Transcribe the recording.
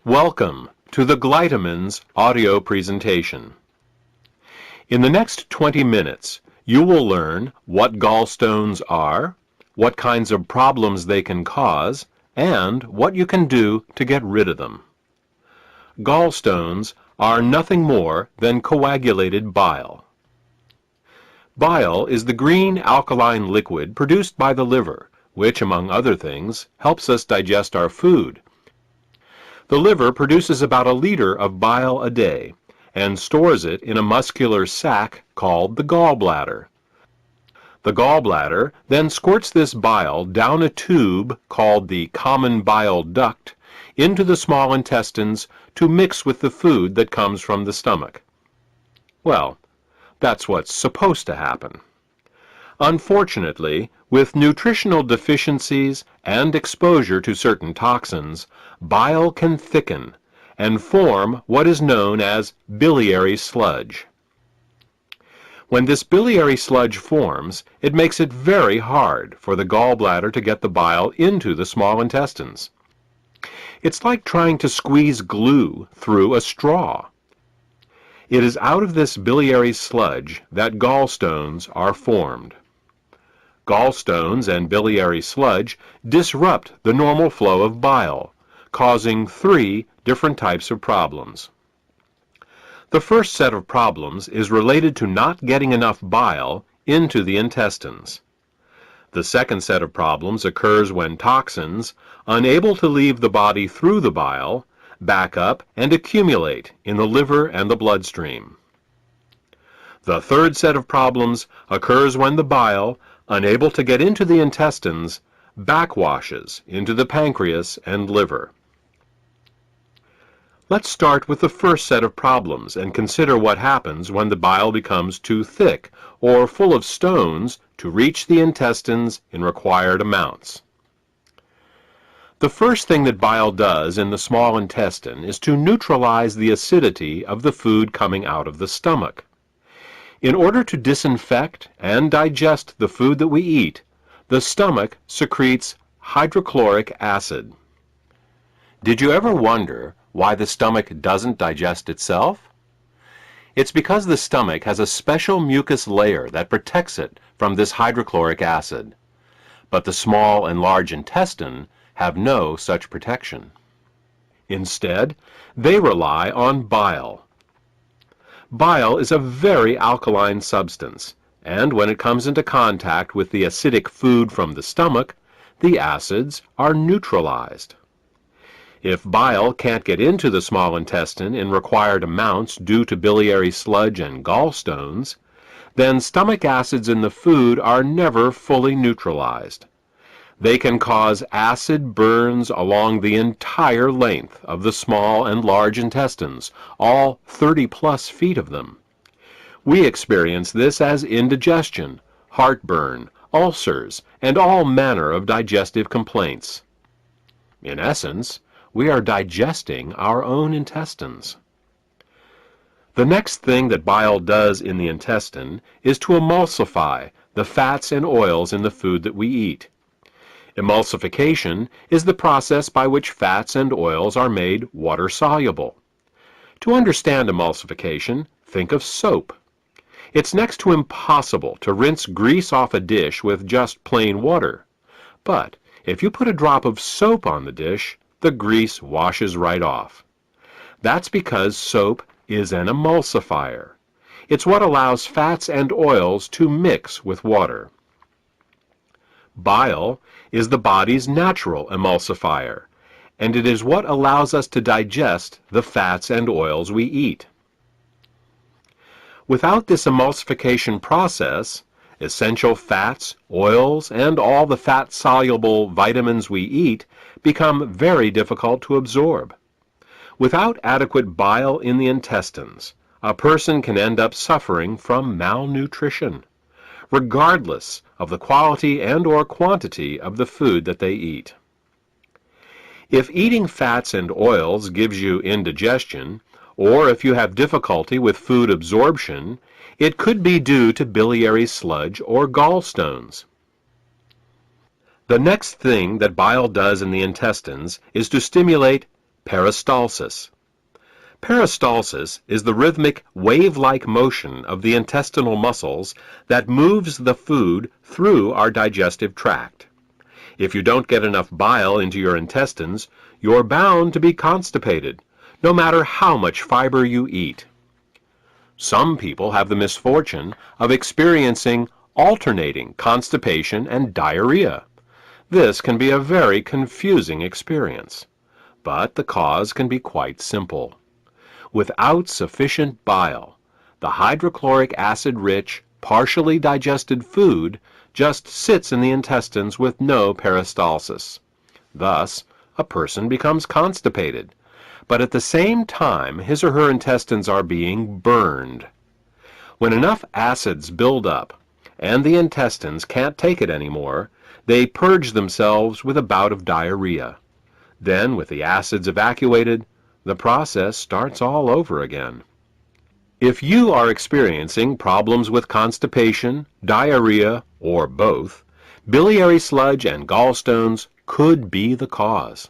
Welcome to the Glytamins audio presentation. In the next 20 minutes, you will learn what gallstones are, what kinds of problems they can cause, and what you can do to get rid of them. Gallstones are nothing more than coagulated bile. Bile is the green alkaline liquid produced by the liver, which, among other things, helps us digest our food. The liver produces about a liter of bile a day and stores it in a muscular sac called the gallbladder. The gallbladder then squirts this bile down a tube called the common bile duct into the small intestines to mix with the food that comes from the stomach. Well, that's what's supposed to happen. Unfortunately, with nutritional deficiencies and exposure to certain toxins, bile can thicken and form what is known as biliary sludge. When this biliary sludge forms, it makes it very hard for the gallbladder to get the bile into the small intestines. It's like trying to squeeze glue through a straw. It is out of this biliary sludge that gallstones are formed. Gallstones and biliary sludge disrupt the normal flow of bile, causing 3 different types of problems. The first set of problems is related to not getting enough bile into the intestines. The second set of problems occurs when toxins, unable to leave the body through the bile, back up and accumulate in the liver and the bloodstream. The third set of problems occurs when the bile, unable to get into the intestines, backwashes into the pancreas and liver. Let's start with the first set of problems and consider what happens when the bile becomes too thick or full of stones to reach the intestines in required amounts. The first thing that bile does in the small intestine is to neutralize the acidity of the food coming out of the stomach. In order to disinfect and digest the food that we eat, the stomach secretes hydrochloric acid. Did you ever wonder why the stomach doesn't digest itself? It's because the stomach has a special mucus layer that protects it from this hydrochloric acid. But the small and large intestine have no such protection. Instead, they rely on bile. Bile is a very alkaline substance, and when it comes into contact with the acidic food from the stomach, the acids are neutralized. If bile can't get into the small intestine in required amounts due to biliary sludge and gallstones, then stomach acids in the food are never fully neutralized. They can cause acid burns along the entire length of the small and large intestines, all 30+ feet of them. We experience this as indigestion, heartburn, ulcers, and all manner of digestive complaints. In essence, we are digesting our own intestines. The next thing that bile does in the intestine is to emulsify the fats and oils in the food that we eat. Emulsification is the process by which fats and oils are made water-soluble. To understand emulsification, think of soap. It's next to impossible to rinse grease off a dish with just plain water. But if you put a drop of soap on the dish, the grease washes right off. That's because soap is an emulsifier. It's what allows fats and oils to mix with water. Bile is the body's natural emulsifier, and it is what allows us to digest the fats and oils we eat. Without this emulsification process, essential fats, oils, and all the fat-soluble vitamins we eat become very difficult to absorb. Without adequate bile in the intestines, a person can end up suffering from malnutrition, regardless of the quality and/or quantity of the food that they eat. If eating fats and oils gives you indigestion, or if you have difficulty with food absorption, it could be due to biliary sludge or gallstones. The next thing that bile does in the intestines is to stimulate Peristalsis. Peristalsis is the rhythmic, wave-like motion of the intestinal muscles that moves the food through our digestive tract. If you don't get enough bile into your intestines, you're bound to be constipated, no matter how much fiber you eat. Some people have the misfortune of experiencing alternating constipation and diarrhea. This can be a very confusing experience, but the cause can be quite simple. Without sufficient bile, the hydrochloric acid-rich, partially digested food just sits in the intestines with no peristalsis. Thus, a person becomes constipated, but at the same time his or her intestines are being burned. When enough acids build up and the intestines can't take it anymore, they purge themselves with a bout of diarrhea. Then, with the acids evacuated, the process starts all over again. If you are experiencing problems with constipation, diarrhea, or both, biliary sludge and gallstones could be the cause.